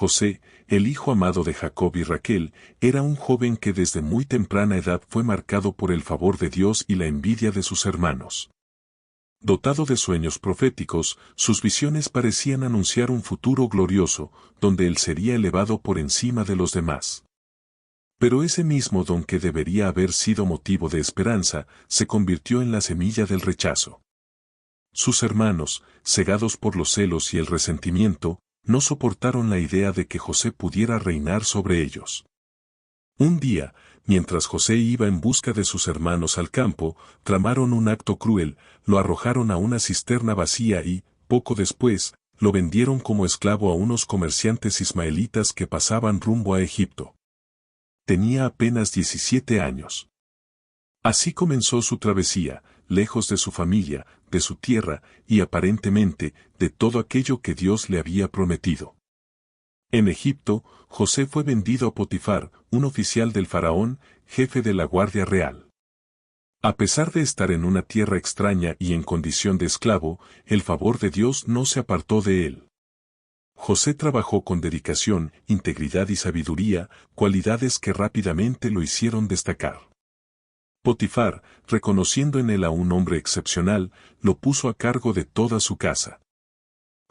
José, el hijo amado de Jacob y Raquel, era un joven que desde muy temprana edad fue marcado por el favor de Dios y la envidia de sus hermanos. Dotado de sueños proféticos, sus visiones parecían anunciar un futuro glorioso, donde él sería elevado por encima de los demás. Pero ese mismo don que debería haber sido motivo de esperanza, se convirtió en la semilla del rechazo. Sus hermanos, cegados por los celos y el resentimiento, no soportaron la idea de que José pudiera reinar sobre ellos. Un día, mientras José iba en busca de sus hermanos al campo, tramaron un acto cruel, lo arrojaron a una cisterna vacía y, poco después, lo vendieron como esclavo a unos comerciantes ismaelitas que pasaban rumbo a Egipto. Tenía apenas 17 años. Así comenzó su travesía, lejos de su familia, de su tierra y aparentemente de todo aquello que Dios le había prometido. En Egipto, José fue vendido a Potifar, un oficial del faraón, jefe de la guardia real. A pesar de estar en una tierra extraña y en condición de esclavo, el favor de Dios no se apartó de él. José trabajó con dedicación, integridad y sabiduría, cualidades que rápidamente lo hicieron destacar. Potifar, reconociendo en él a un hombre excepcional, lo puso a cargo de toda su casa.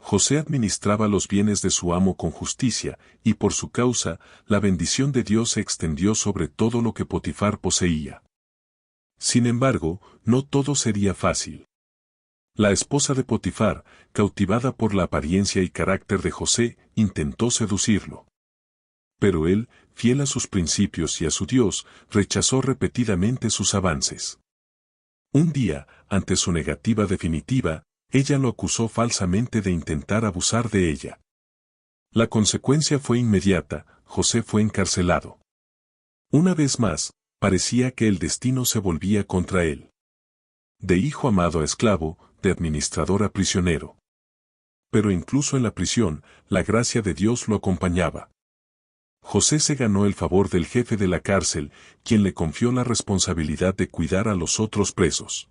José administraba los bienes de su amo con justicia, y por su causa, la bendición de Dios se extendió sobre todo lo que Potifar poseía. Sin embargo, no todo sería fácil. La esposa de Potifar, cautivada por la apariencia y carácter de José, intentó seducirlo. Pero él, fiel a sus principios y a su Dios, rechazó repetidamente sus avances. Un día, ante su negativa definitiva, ella lo acusó falsamente de intentar abusar de ella. La consecuencia fue inmediata, José fue encarcelado. Una vez más, parecía que el destino se volvía contra él. De hijo amado a esclavo, de administrador a prisionero. Pero incluso en la prisión, la gracia de Dios lo acompañaba. José se ganó el favor del jefe de la cárcel, quien le confió la responsabilidad de cuidar a los otros presos.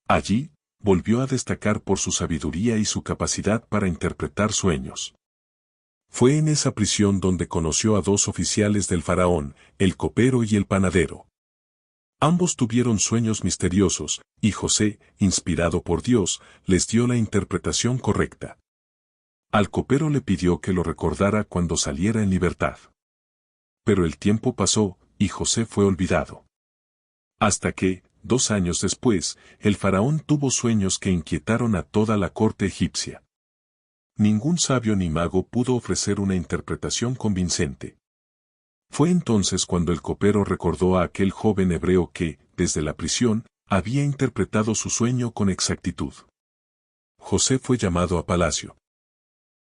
Allí, volvió a destacar por su sabiduría y su capacidad para interpretar sueños. Fue en esa prisión donde conoció a dos oficiales del faraón, el copero y el panadero. Ambos tuvieron sueños misteriosos, y José, inspirado por Dios, les dio la interpretación correcta. Al copero le pidió que lo recordara cuando saliera en libertad. Pero el tiempo pasó, y José fue olvidado. Hasta que, 2 años después, el faraón tuvo sueños que inquietaron a toda la corte egipcia. Ningún sabio ni mago pudo ofrecer una interpretación convincente. Fue entonces cuando el copero recordó a aquel joven hebreo que, desde la prisión, había interpretado su sueño con exactitud. José fue llamado a palacio.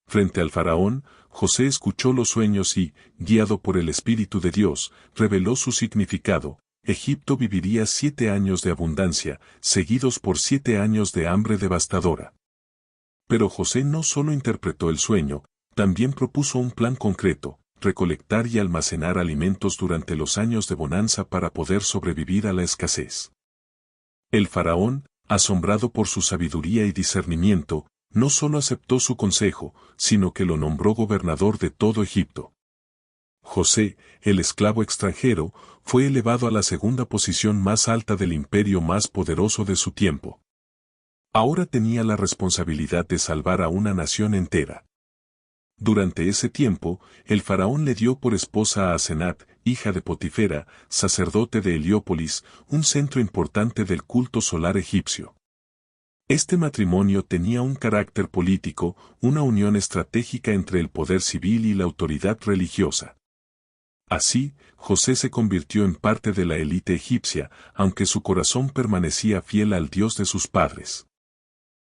Frente al faraón, José escuchó los sueños y, guiado por el Espíritu de Dios, reveló su significado. Egipto viviría 7 años de abundancia, seguidos por 7 años de hambre devastadora. Pero José no solo interpretó el sueño, también propuso un plan concreto: recolectar y almacenar alimentos durante los años de bonanza para poder sobrevivir a la escasez. El faraón, asombrado por su sabiduría y discernimiento, no solo aceptó su consejo, sino que lo nombró gobernador de todo Egipto. José, el esclavo extranjero, fue elevado a la segunda posición más alta del imperio más poderoso de su tiempo. Ahora tenía la responsabilidad de salvar a una nación entera. Durante ese tiempo, el faraón le dio por esposa a Asenat, hija de Potifera, sacerdote de Heliópolis, un centro importante del culto solar egipcio. Este matrimonio tenía un carácter político, una unión estratégica entre el poder civil y la autoridad religiosa. Así, José se convirtió en parte de la élite egipcia, aunque su corazón permanecía fiel al Dios de sus padres.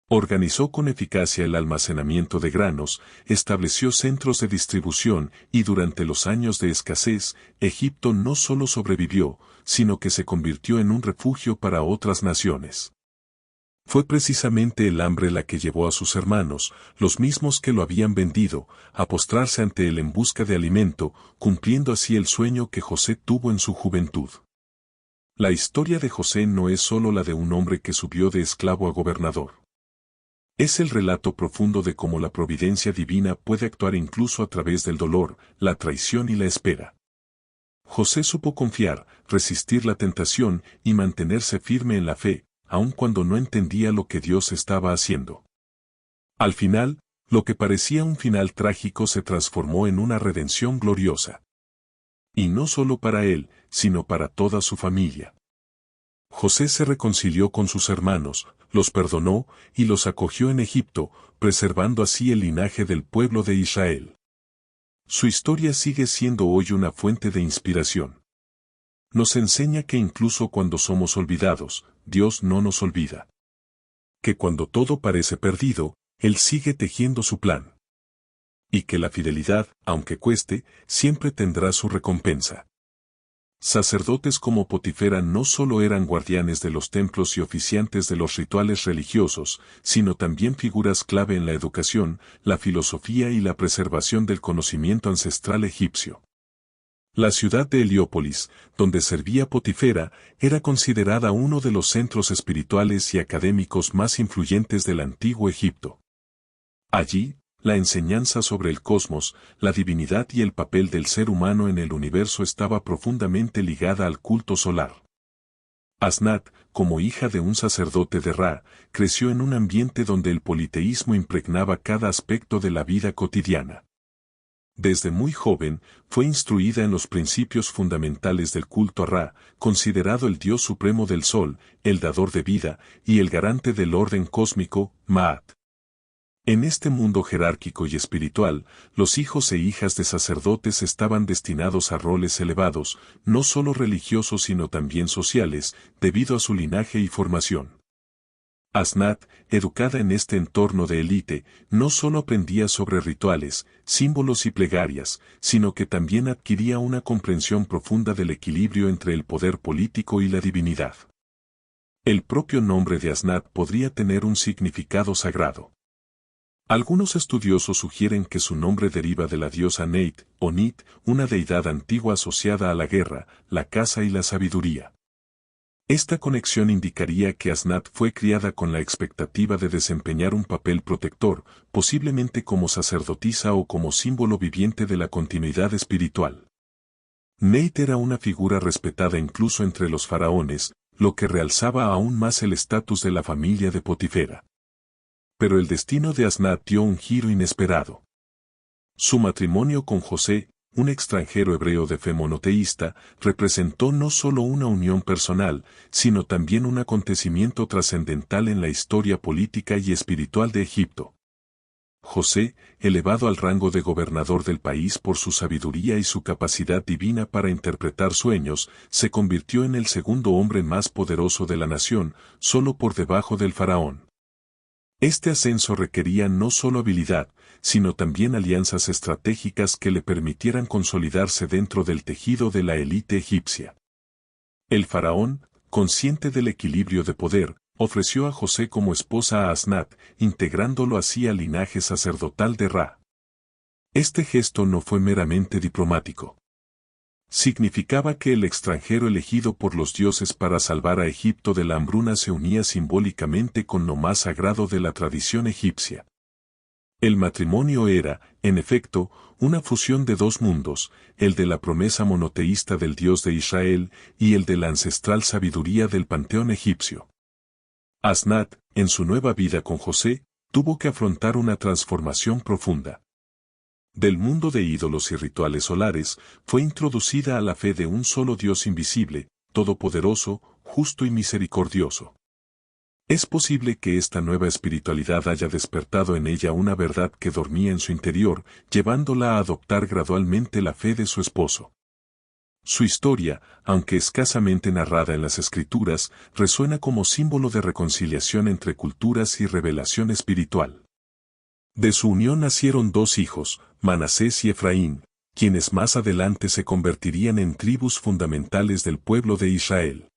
Organizó con eficacia el almacenamiento de granos, estableció centros de distribución y durante los años de escasez, Egipto no solo sobrevivió, sino que se convirtió en un refugio para otras naciones. Fue precisamente el hambre la que llevó a sus hermanos, los mismos que lo habían vendido, a postrarse ante él en busca de alimento, cumpliendo así el sueño que José tuvo en su juventud. La historia de José no es solo la de un hombre que subió de esclavo a gobernador. Es el relato profundo de cómo la providencia divina puede actuar incluso a través del dolor, la traición y la espera. José supo confiar, resistir la tentación y mantenerse firme en la fe, aun cuando no entendía lo que Dios estaba haciendo. Al final, lo que parecía un final trágico se transformó en una redención gloriosa. Y no solo para él, sino para toda su familia. José se reconcilió con sus hermanos, los perdonó y los acogió en Egipto, preservando así el linaje del pueblo de Israel. Su historia sigue siendo hoy una fuente de inspiración. Nos enseña que incluso cuando somos olvidados, Dios no nos olvida. Que cuando todo parece perdido, Él sigue tejiendo su plan. Y que la fidelidad, aunque cueste, siempre tendrá su recompensa. Sacerdotes como Potifera no solo eran guardianes de los templos y oficiantes de los rituales religiosos, sino también figuras clave en la educación, la filosofía y la preservación del conocimiento ancestral egipcio. La ciudad de Heliópolis, donde servía Potifera, era considerada uno de los centros espirituales y académicos más influyentes del antiguo Egipto. Allí, la enseñanza sobre el cosmos, la divinidad y el papel del ser humano en el universo estaba profundamente ligada al culto solar. Asnat, como hija de un sacerdote de Ra, creció en un ambiente donde el politeísmo impregnaba cada aspecto de la vida cotidiana. Desde muy joven, fue instruida en los principios fundamentales del culto a Ra, considerado el dios supremo del sol, el dador de vida, y el garante del orden cósmico, Ma'at. En este mundo jerárquico y espiritual, los hijos e hijas de sacerdotes estaban destinados a roles elevados, no solo religiosos sino también sociales, debido a su linaje y formación. Asnat, educada en este entorno de élite, no solo aprendía sobre rituales, símbolos y plegarias, sino que también adquiría una comprensión profunda del equilibrio entre el poder político y la divinidad. El propio nombre de Asnat podría tener un significado sagrado. Algunos estudiosos sugieren que su nombre deriva de la diosa Neit, o Nit, una deidad antigua asociada a la guerra, la caza y la sabiduría. Esta conexión indicaría que Asnat fue criada con la expectativa de desempeñar un papel protector, posiblemente como sacerdotisa o como símbolo viviente de la continuidad espiritual. Neit era una figura respetada incluso entre los faraones, lo que realzaba aún más el estatus de la familia de Potifera. Pero el destino de Asnat dio un giro inesperado. Su matrimonio con José, un extranjero hebreo de fe monoteísta, representó no solo una unión personal, sino también un acontecimiento trascendental en la historia política y espiritual de Egipto. José, elevado al rango de gobernador del país por su sabiduría y su capacidad divina para interpretar sueños, se convirtió en el segundo hombre más poderoso de la nación, solo por debajo del faraón. Este ascenso requería no solo habilidad, sino también alianzas estratégicas que le permitieran consolidarse dentro del tejido de la élite egipcia. El faraón, consciente del equilibrio de poder, ofreció a José como esposa a Asnat, integrándolo así al linaje sacerdotal de Ra. Este gesto no fue meramente diplomático. Significaba que el extranjero elegido por los dioses para salvar a Egipto de la hambruna se unía simbólicamente con lo más sagrado de la tradición egipcia. El matrimonio era, en efecto, una fusión de dos mundos, el de la promesa monoteísta del Dios de Israel y el de la ancestral sabiduría del panteón egipcio. Asnat, en su nueva vida con José, tuvo que afrontar una transformación profunda. Del mundo de ídolos y rituales solares, fue introducida a la fe de un solo Dios invisible, todopoderoso, justo y misericordioso. Es posible que esta nueva espiritualidad haya despertado en ella una verdad que dormía en su interior, llevándola a adoptar gradualmente la fe de su esposo. Su historia, aunque escasamente narrada en las Escrituras, resuena como símbolo de reconciliación entre culturas y revelación espiritual. De su unión nacieron dos hijos, Manasés y Efraín, quienes más adelante se convertirían en tribus fundamentales del pueblo de Israel.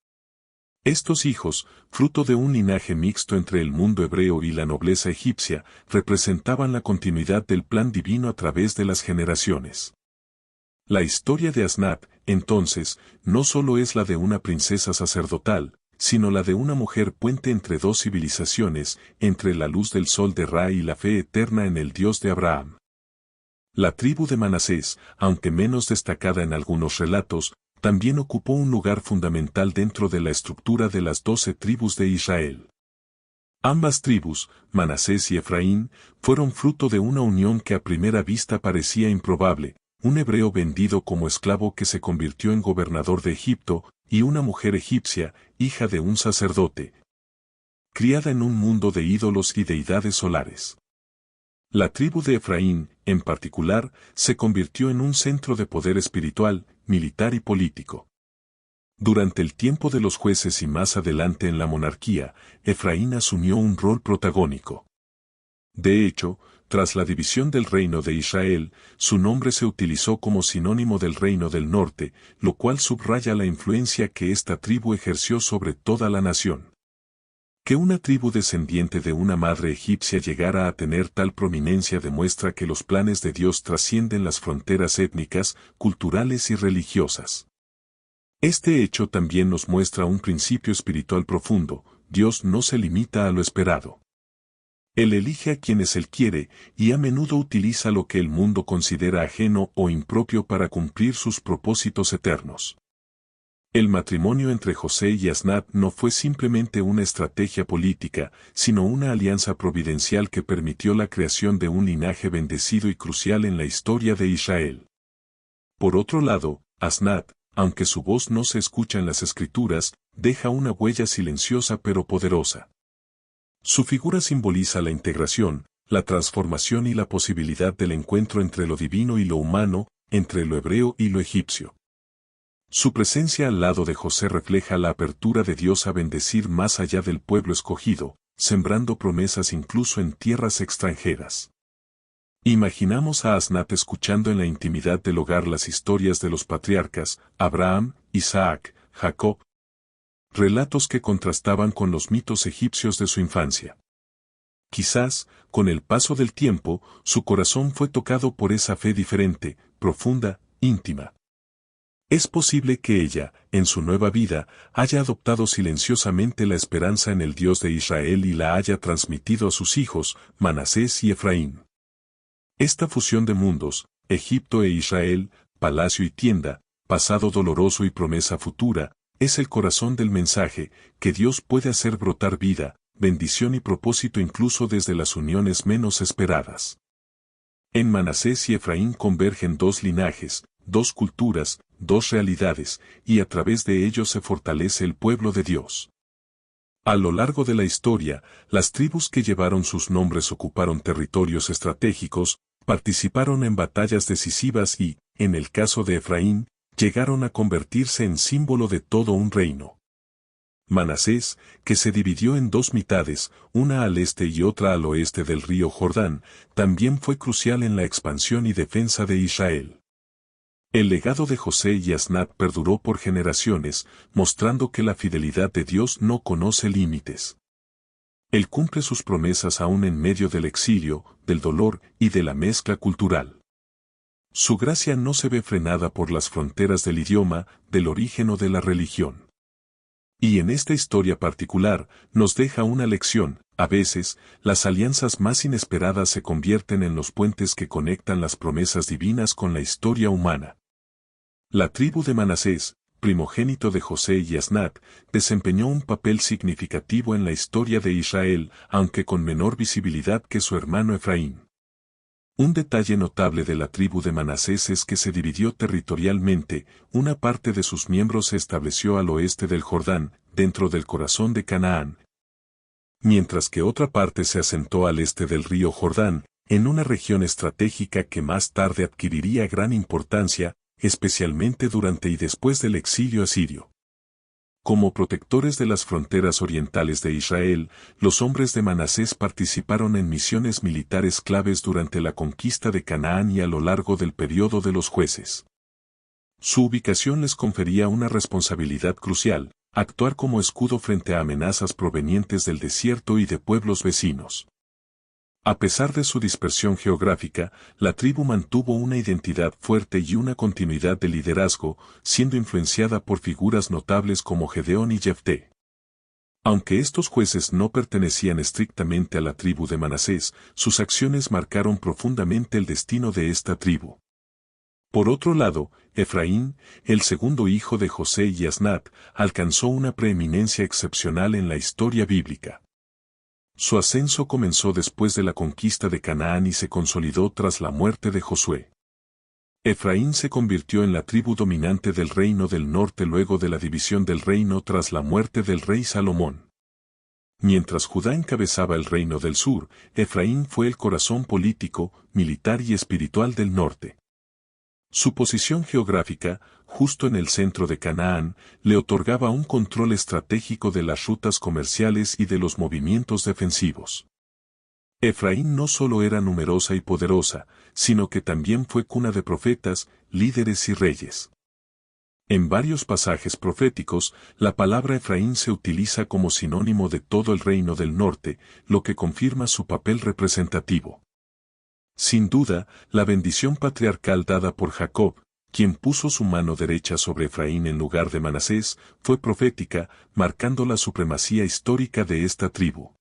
Estos hijos, fruto de un linaje mixto entre el mundo hebreo y la nobleza egipcia, representaban la continuidad del plan divino a través de las generaciones. La historia de Asnat, entonces, no solo es la de una princesa sacerdotal, sino la de una mujer puente entre dos civilizaciones, entre la luz del sol de Ra y la fe eterna en el Dios de Abraham. La tribu de Manasés, aunque menos destacada en algunos relatos, también ocupó un lugar fundamental dentro de la estructura de las 12 tribus de Israel. Ambas tribus, Manasés y Efraín, fueron fruto de una unión que a primera vista parecía improbable, un hebreo vendido como esclavo que se convirtió en gobernador de Egipto, y una mujer egipcia, hija de un sacerdote, criada en un mundo de ídolos y deidades solares. La tribu de Efraín, en particular, se convirtió en un centro de poder espiritual, militar y político. Durante el tiempo de los jueces y más adelante en la monarquía, Efraín asumió un rol protagónico. De hecho, tras la división del reino de Israel, su nombre se utilizó como sinónimo del reino del norte, lo cual subraya la influencia que esta tribu ejerció sobre toda la nación. Que una tribu descendiente de una madre egipcia llegara a tener tal prominencia demuestra que los planes de Dios trascienden las fronteras étnicas, culturales y religiosas. Este hecho también nos muestra un principio espiritual profundo: Dios no se limita a lo esperado. Él elige a quienes Él quiere, y a menudo utiliza lo que el mundo considera ajeno o impropio para cumplir sus propósitos eternos. El matrimonio entre José y Asnat no fue simplemente una estrategia política, sino una alianza providencial que permitió la creación de un linaje bendecido y crucial en la historia de Israel. Por otro lado, Asnat, aunque su voz no se escucha en las Escrituras, deja una huella silenciosa pero poderosa. Su figura simboliza la integración, la transformación y la posibilidad del encuentro entre lo divino y lo humano, entre lo hebreo y lo egipcio. Su presencia al lado de José refleja la apertura de Dios a bendecir más allá del pueblo escogido, sembrando promesas incluso en tierras extranjeras. Imaginamos a Asnat escuchando en la intimidad del hogar las historias de los patriarcas, Abraham, Isaac, Jacob, relatos que contrastaban con los mitos egipcios de su infancia. Quizás, con el paso del tiempo, su corazón fue tocado por esa fe diferente, profunda, íntima. Es posible que ella, en su nueva vida, haya adoptado silenciosamente la esperanza en el Dios de Israel y la haya transmitido a sus hijos, Manasés y Efraín. Esta fusión de mundos, Egipto e Israel, palacio y tienda, pasado doloroso y promesa futura, es el corazón del mensaje, que Dios puede hacer brotar vida, bendición y propósito incluso desde las uniones menos esperadas. En Manasés y Efraín convergen dos linajes, dos culturas, dos realidades, y a través de ellos se fortalece el pueblo de Dios. A lo largo de la historia, las tribus que llevaron sus nombres ocuparon territorios estratégicos, participaron en batallas decisivas y, en el caso de Efraín, llegaron a convertirse en símbolo de todo un reino. Manasés, que se dividió en dos mitades, una al este y otra al oeste del río Jordán, también fue crucial en la expansión y defensa de Israel. El legado de José y Asnat perduró por generaciones, mostrando que la fidelidad de Dios no conoce límites. Él cumple sus promesas aún en medio del exilio, del dolor y de la mezcla cultural. Su gracia no se ve frenada por las fronteras del idioma, del origen o de la religión. Y en esta historia particular, nos deja una lección: a veces, las alianzas más inesperadas se convierten en los puentes que conectan las promesas divinas con la historia humana. La tribu de Manasés, primogénito de José y Asnat, desempeñó un papel significativo en la historia de Israel, aunque con menor visibilidad que su hermano Efraín. Un detalle notable de la tribu de Manasés es que se dividió territorialmente, una parte de sus miembros se estableció al oeste del Jordán, dentro del corazón de Canaán, mientras que otra parte se asentó al este del río Jordán, en una región estratégica que más tarde adquiriría gran importancia, especialmente durante y después del exilio asirio. Como protectores de las fronteras orientales de Israel, los hombres de Manasés participaron en misiones militares claves durante la conquista de Canaán y a lo largo del periodo de los jueces. Su ubicación les confería una responsabilidad crucial: actuar como escudo frente a amenazas provenientes del desierto y de pueblos vecinos. A pesar de su dispersión geográfica, la tribu mantuvo una identidad fuerte y una continuidad de liderazgo, siendo influenciada por figuras notables como Gedeón y Jefté. Aunque estos jueces no pertenecían estrictamente a la tribu de Manasés, sus acciones marcaron profundamente el destino de esta tribu. Por otro lado, Efraín, el segundo hijo de José y Asnat, alcanzó una preeminencia excepcional en la historia bíblica. Su ascenso comenzó después de la conquista de Canaán y se consolidó tras la muerte de Josué. Efraín se convirtió en la tribu dominante del reino del norte luego de la división del reino tras la muerte del rey Salomón. Mientras Judá encabezaba el reino del sur, Efraín fue el corazón político, militar y espiritual del norte. Su posición geográfica, justo en el centro de Canaán, le otorgaba un control estratégico de las rutas comerciales y de los movimientos defensivos. Efraín no solo era numerosa y poderosa, sino que también fue cuna de profetas, líderes y reyes. En varios pasajes proféticos, la palabra Efraín se utiliza como sinónimo de todo el reino del norte, lo que confirma su papel representativo. Sin duda, la bendición patriarcal dada por Jacob, quien puso su mano derecha sobre Efraín en lugar de Manasés, fue profética, marcando la supremacía histórica de esta tribu.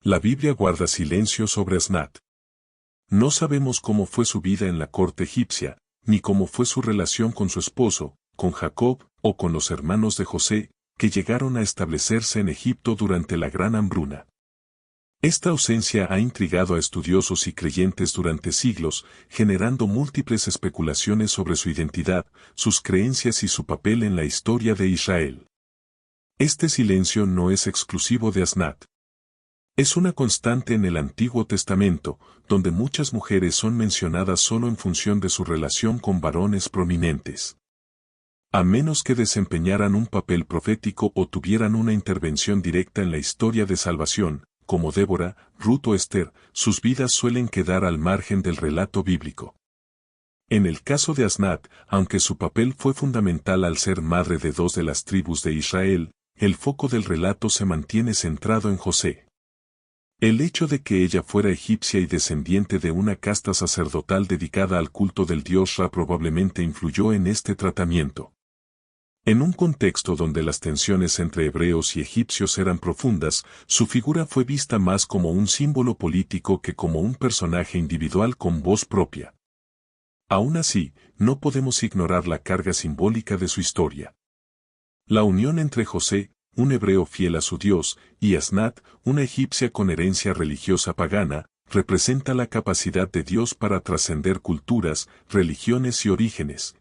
La Biblia guarda silencio sobre Asnat. No sabemos cómo fue su vida en la corte egipcia, ni cómo fue su relación con su esposo, con Jacob, o con los hermanos de José, que llegaron a establecerse en Egipto durante la gran hambruna. Esta ausencia ha intrigado a estudiosos y creyentes durante siglos, generando múltiples especulaciones sobre su identidad, sus creencias y su papel en la historia de Israel. Este silencio no es exclusivo de Asnat. Es una constante en el Antiguo Testamento, donde muchas mujeres son mencionadas solo en función de su relación con varones prominentes. A menos que desempeñaran un papel profético o tuvieran una intervención directa en la historia de salvación, como Débora, Ruth o Esther, sus vidas suelen quedar al margen del relato bíblico. En el caso de Asnat, aunque su papel fue fundamental al ser madre de dos de las tribus de Israel, el foco del relato se mantiene centrado en José. El hecho de que ella fuera egipcia y descendiente de una casta sacerdotal dedicada al culto del dios Ra probablemente influyó en este tratamiento. En un contexto donde las tensiones entre hebreos y egipcios eran profundas, su figura fue vista más como un símbolo político que como un personaje individual con voz propia. Aún así, no podemos ignorar la carga simbólica de su historia. La unión entre José, un hebreo fiel a su Dios, y Asnat, una egipcia con herencia religiosa pagana, representa la capacidad de Dios para trascender culturas, religiones y orígenes,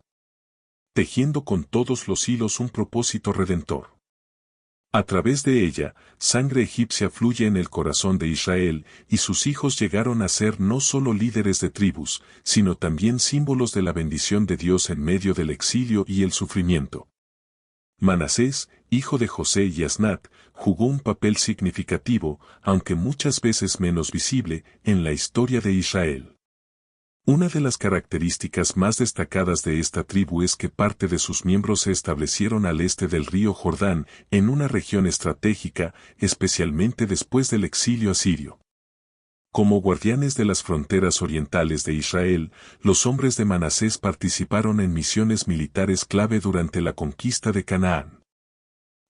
tejiendo con todos los hilos un propósito redentor. A través de ella, sangre egipcia fluye en el corazón de Israel, y sus hijos llegaron a ser no solo líderes de tribus, sino también símbolos de la bendición de Dios en medio del exilio y el sufrimiento. Manasés, hijo de José y Asnat, jugó un papel significativo, aunque muchas veces menos visible, en la historia de Israel. Una de las características más destacadas de esta tribu es que parte de sus miembros se establecieron al este del río Jordán, en una región estratégica, especialmente después del exilio asirio. Como guardianes de las fronteras orientales de Israel, los hombres de Manasés participaron en misiones militares clave durante la conquista de Canaán.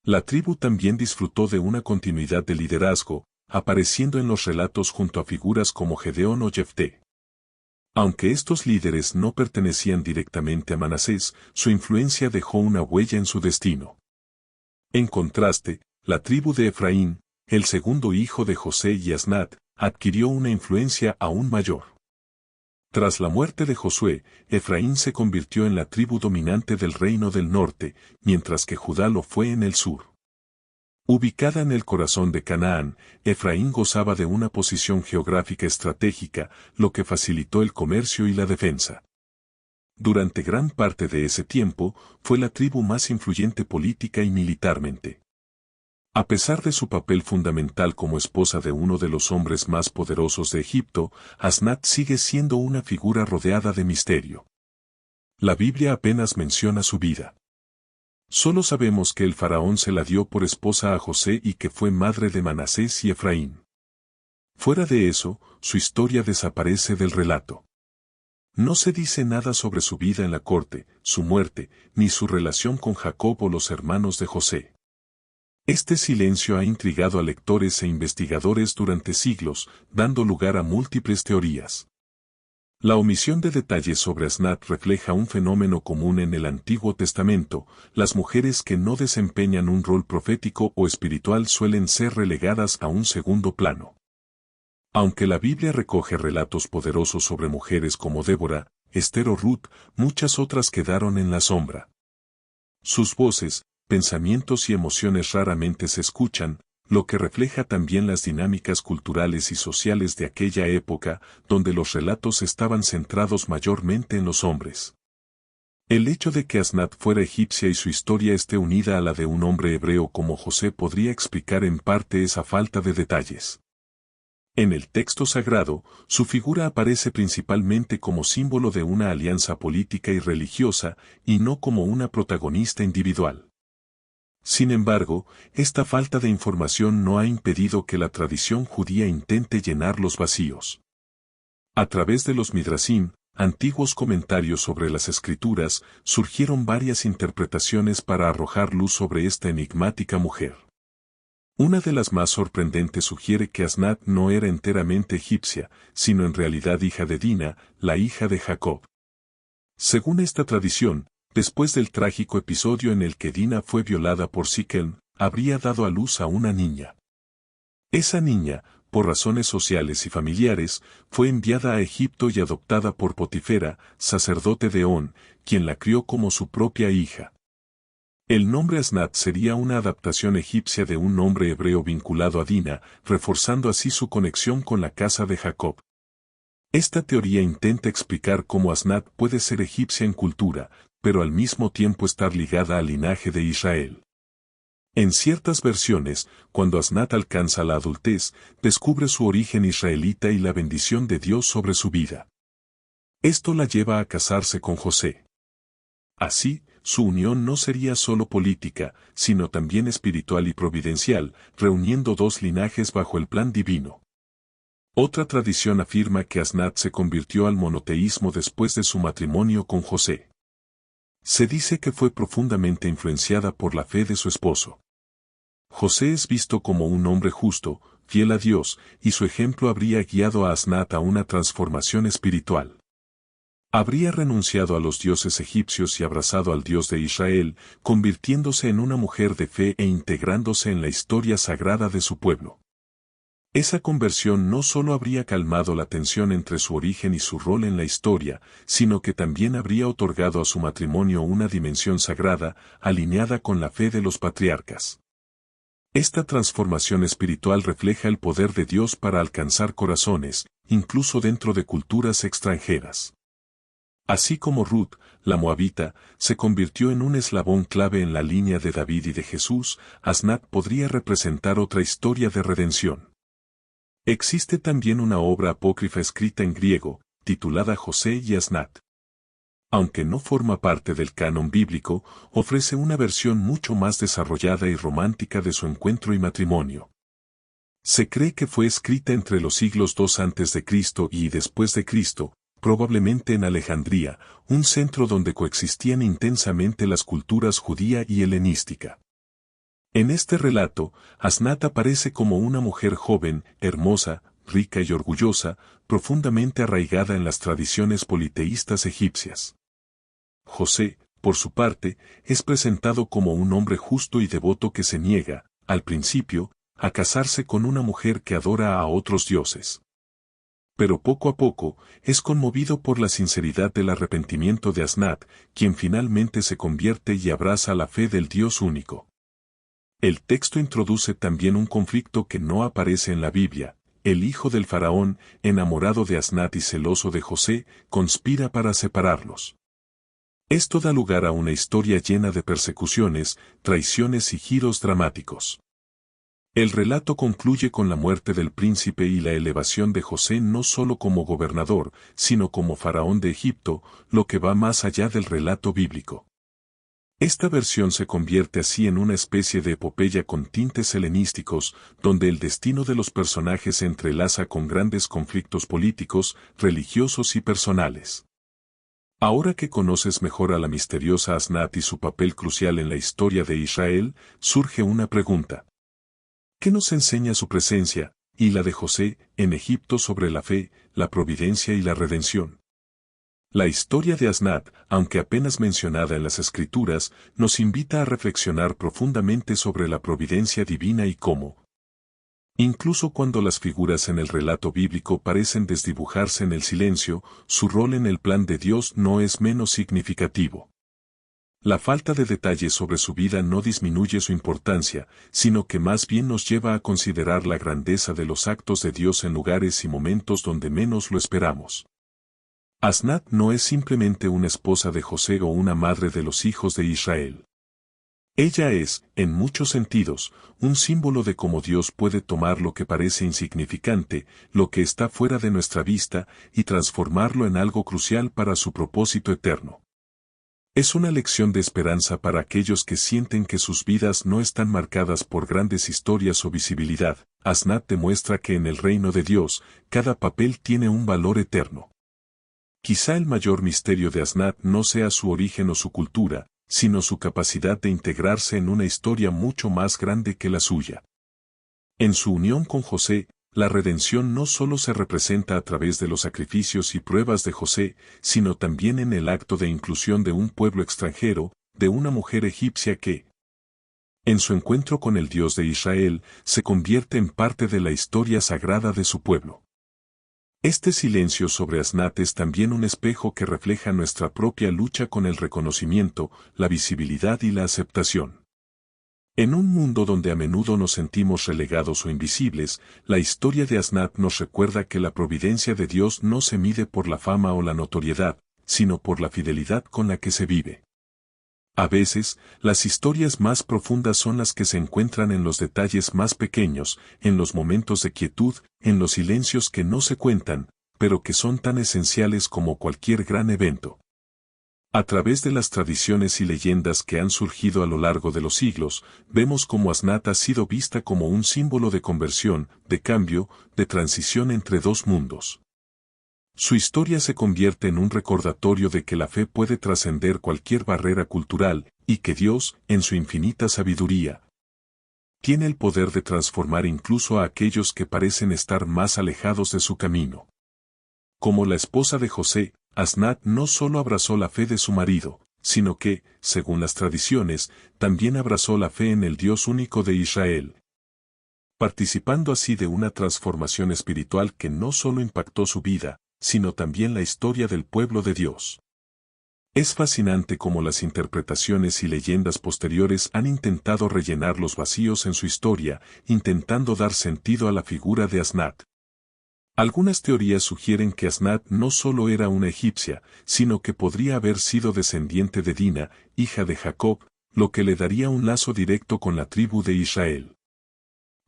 La tribu también disfrutó de una continuidad de liderazgo, apareciendo en los relatos junto a figuras como Gedeón o Jefté. Aunque estos líderes no pertenecían directamente a Manasés, su influencia dejó una huella en su destino. En contraste, la tribu de Efraín, el segundo hijo de José y Asnat, adquirió una influencia aún mayor. Tras la muerte de Josué, Efraín se convirtió en la tribu dominante del reino del norte, mientras que Judá lo fue en el sur. Ubicada en el corazón de Canaán, Efraín gozaba de una posición geográfica estratégica, lo que facilitó el comercio y la defensa. Durante gran parte de ese tiempo, fue la tribu más influyente política y militarmente. A pesar de su papel fundamental como esposa de uno de los hombres más poderosos de Egipto, Asnat sigue siendo una figura rodeada de misterio. La Biblia apenas menciona su vida. Solo sabemos que el faraón se la dio por esposa a José y que fue madre de Manasés y Efraín. Fuera de eso, su historia desaparece del relato. No se dice nada sobre su vida en la corte, su muerte, ni su relación con Jacob o los hermanos de José. Este silencio ha intrigado a lectores e investigadores durante siglos, dando lugar a múltiples teorías. La omisión de detalles sobre Asnat refleja un fenómeno común en el Antiguo Testamento: las mujeres que no desempeñan un rol profético o espiritual suelen ser relegadas a un segundo plano. Aunque la Biblia recoge relatos poderosos sobre mujeres como Débora, Esther o Ruth, muchas otras quedaron en la sombra. Sus voces, pensamientos y emociones raramente se escuchan, lo que refleja también las dinámicas culturales y sociales de aquella época, donde los relatos estaban centrados mayormente en los hombres. El hecho de que Asnat fuera egipcia y su historia esté unida a la de un hombre hebreo como José podría explicar en parte esa falta de detalles. En el texto sagrado, su figura aparece principalmente como símbolo de una alianza política y religiosa, y no como una protagonista individual. Sin embargo, esta falta de información no ha impedido que la tradición judía intente llenar los vacíos. A través de los Midrashim, antiguos comentarios sobre las Escrituras, surgieron varias interpretaciones para arrojar luz sobre esta enigmática mujer. Una de las más sorprendentes sugiere que Asnat no era enteramente egipcia, sino en realidad hija de Dina, la hija de Jacob. Según esta tradición, después del trágico episodio en el que Dina fue violada por Siquem, habría dado a luz a una niña. Esa niña, por razones sociales y familiares, fue enviada a Egipto y adoptada por Potifera, sacerdote de On, quien la crió como su propia hija. El nombre Asnat sería una adaptación egipcia de un nombre hebreo vinculado a Dina, reforzando así su conexión con la casa de Jacob. Esta teoría intenta explicar cómo Asnat puede ser egipcia en cultura, pero al mismo tiempo estar ligada al linaje de Israel. En ciertas versiones, cuando Asnat alcanza la adultez, descubre su origen israelita y la bendición de Dios sobre su vida. Esto la lleva a casarse con José. Así, su unión no sería solo política, sino también espiritual y providencial, reuniendo dos linajes bajo el plan divino. Otra tradición afirma que Asnat se convirtió al monoteísmo después de su matrimonio con José. Se dice que fue profundamente influenciada por la fe de su esposo. José es visto como un hombre justo, fiel a Dios, y su ejemplo habría guiado a Asnat a una transformación espiritual. Habría renunciado a los dioses egipcios y abrazado al Dios de Israel, convirtiéndose en una mujer de fe e integrándose en la historia sagrada de su pueblo. Esa conversión no solo habría calmado la tensión entre su origen y su rol en la historia, sino que también habría otorgado a su matrimonio una dimensión sagrada, alineada con la fe de los patriarcas. Esta transformación espiritual refleja el poder de Dios para alcanzar corazones, incluso dentro de culturas extranjeras. Así como Ruth, la moabita, se convirtió en un eslabón clave en la línea de David y de Jesús, Asnat podría representar otra historia de redención. Existe también una obra apócrifa escrita en griego, titulada José y Asnat. Aunque no forma parte del canon bíblico, ofrece una versión mucho más desarrollada y romántica de su encuentro y matrimonio. Se cree que fue escrita entre los siglos II a.C. y después de Cristo, probablemente en Alejandría, un centro donde coexistían intensamente las culturas judía y helenística. En este relato, Asnat aparece como una mujer joven, hermosa, rica y orgullosa, profundamente arraigada en las tradiciones politeístas egipcias. José, por su parte, es presentado como un hombre justo y devoto que se niega, al principio, a casarse con una mujer que adora a otros dioses. Pero poco a poco, es conmovido por la sinceridad del arrepentimiento de Asnat, quien finalmente se convierte y abraza la fe del Dios único. El texto introduce también un conflicto que no aparece en la Biblia. El hijo del faraón, enamorado de Asnat y celoso de José, conspira para separarlos. Esto da lugar a una historia llena de persecuciones, traiciones y giros dramáticos. El relato concluye con la muerte del príncipe y la elevación de José no solo como gobernador, sino como faraón de Egipto, lo que va más allá del relato bíblico. Esta versión se convierte así en una especie de epopeya con tintes helenísticos, donde el destino de los personajes se entrelaza con grandes conflictos políticos, religiosos y personales. Ahora que conoces mejor a la misteriosa Asnat y su papel crucial en la historia de Israel, surge una pregunta. ¿Qué nos enseña su presencia, y la de José, en Egipto sobre la fe, la providencia y la redención? La historia de Asnat, aunque apenas mencionada en las Escrituras, nos invita a reflexionar profundamente sobre la providencia divina y cómo, incluso cuando las figuras en el relato bíblico parecen desdibujarse en el silencio, su rol en el plan de Dios no es menos significativo. La falta de detalles sobre su vida no disminuye su importancia, sino que más bien nos lleva a considerar la grandeza de los actos de Dios en lugares y momentos donde menos lo esperamos. Asnat no es simplemente una esposa de José o una madre de los hijos de Israel. Ella es, en muchos sentidos, un símbolo de cómo Dios puede tomar lo que parece insignificante, lo que está fuera de nuestra vista, y transformarlo en algo crucial para su propósito eterno. Es una lección de esperanza para aquellos que sienten que sus vidas no están marcadas por grandes historias o visibilidad. Asnat demuestra que en el reino de Dios, cada papel tiene un valor eterno. Quizá el mayor misterio de Asnat no sea su origen o su cultura, sino su capacidad de integrarse en una historia mucho más grande que la suya. En su unión con José, la redención no solo se representa a través de los sacrificios y pruebas de José, sino también en el acto de inclusión de un pueblo extranjero, de una mujer egipcia que, en su encuentro con el Dios de Israel, se convierte en parte de la historia sagrada de su pueblo. Este silencio sobre Asnat es también un espejo que refleja nuestra propia lucha con el reconocimiento, la visibilidad y la aceptación. En un mundo donde a menudo nos sentimos relegados o invisibles, la historia de Asnat nos recuerda que la providencia de Dios no se mide por la fama o la notoriedad, sino por la fidelidad con la que se vive. A veces, las historias más profundas son las que se encuentran en los detalles más pequeños, en los momentos de quietud, en los silencios que no se cuentan, pero que son tan esenciales como cualquier gran evento. A través de las tradiciones y leyendas que han surgido a lo largo de los siglos, vemos cómo Asnat ha sido vista como un símbolo de conversión, de cambio, de transición entre dos mundos. Su historia se convierte en un recordatorio de que la fe puede trascender cualquier barrera cultural, y que Dios, en su infinita sabiduría, tiene el poder de transformar incluso a aquellos que parecen estar más alejados de su camino. Como la esposa de José, Asnat no solo abrazó la fe de su marido, sino que, según las tradiciones, también abrazó la fe en el Dios único de Israel, participando así de una transformación espiritual que no solo impactó su vida, sino también la historia del pueblo de Dios. Es fascinante cómo las interpretaciones y leyendas posteriores han intentado rellenar los vacíos en su historia, intentando dar sentido a la figura de Asnat. Algunas teorías sugieren que Asnat no solo era una egipcia, sino que podría haber sido descendiente de Dina, hija de Jacob, lo que le daría un lazo directo con la tribu de Israel.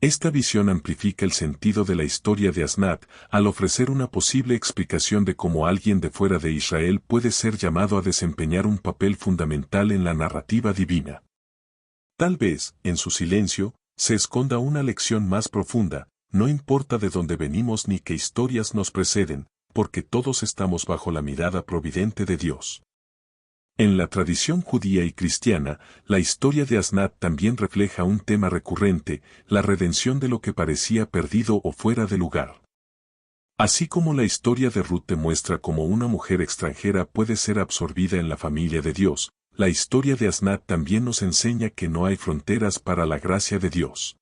Esta visión amplifica el sentido de la historia de Asnat, al ofrecer una posible explicación de cómo alguien de fuera de Israel puede ser llamado a desempeñar un papel fundamental en la narrativa divina. Tal vez, en su silencio, se esconda una lección más profunda: no importa de dónde venimos ni qué historias nos preceden, porque todos estamos bajo la mirada providente de Dios. En la tradición judía y cristiana, la historia de Asnat también refleja un tema recurrente: la redención de lo que parecía perdido o fuera de lugar. Así como la historia de Ruth demuestra cómo una mujer extranjera puede ser absorbida en la familia de Dios, la historia de Asnat también nos enseña que no hay fronteras para la gracia de Dios.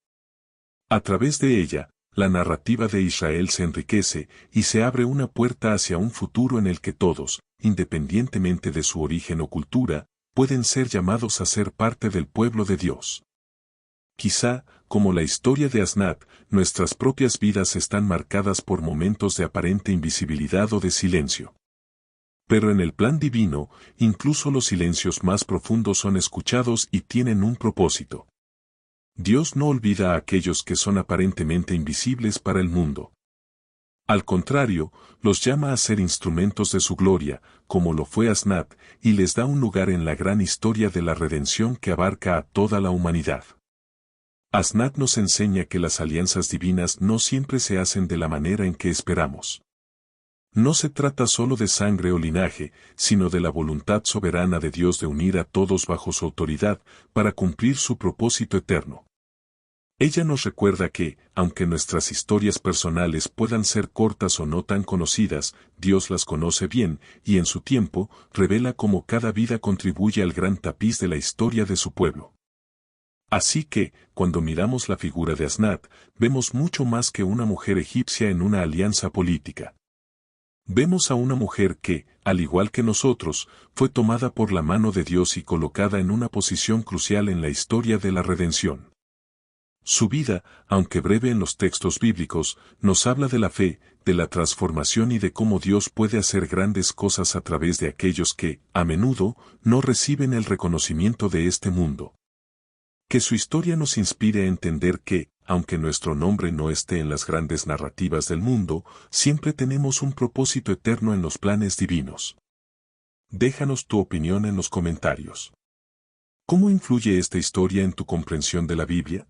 A través de ella, la narrativa de Israel se enriquece y se abre una puerta hacia un futuro en el que todos, independientemente de su origen o cultura, pueden ser llamados a ser parte del pueblo de Dios. Quizá, como la historia de Asnat, nuestras propias vidas están marcadas por momentos de aparente invisibilidad o de silencio. Pero en el plan divino, incluso los silencios más profundos son escuchados y tienen un propósito. Dios no olvida a aquellos que son aparentemente invisibles para el mundo. Al contrario, los llama a ser instrumentos de su gloria, como lo fue Asnat, y les da un lugar en la gran historia de la redención que abarca a toda la humanidad. Asnat nos enseña que las alianzas divinas no siempre se hacen de la manera en que esperamos. No se trata solo de sangre o linaje, sino de la voluntad soberana de Dios de unir a todos bajo su autoridad, para cumplir su propósito eterno. Ella nos recuerda que, aunque nuestras historias personales puedan ser cortas o no tan conocidas, Dios las conoce bien, y en su tiempo, revela cómo cada vida contribuye al gran tapiz de la historia de su pueblo. Así que, cuando miramos la figura de Asnat, vemos mucho más que una mujer egipcia en una alianza política. Vemos a una mujer que, al igual que nosotros, fue tomada por la mano de Dios y colocada en una posición crucial en la historia de la redención. Su vida, aunque breve en los textos bíblicos, nos habla de la fe, de la transformación y de cómo Dios puede hacer grandes cosas a través de aquellos que, a menudo, no reciben el reconocimiento de este mundo. Que su historia nos inspire a entender que, aunque nuestro nombre no esté en las grandes narrativas del mundo, siempre tenemos un propósito eterno en los planes divinos. Déjanos tu opinión en los comentarios. ¿Cómo influye esta historia en tu comprensión de la Biblia?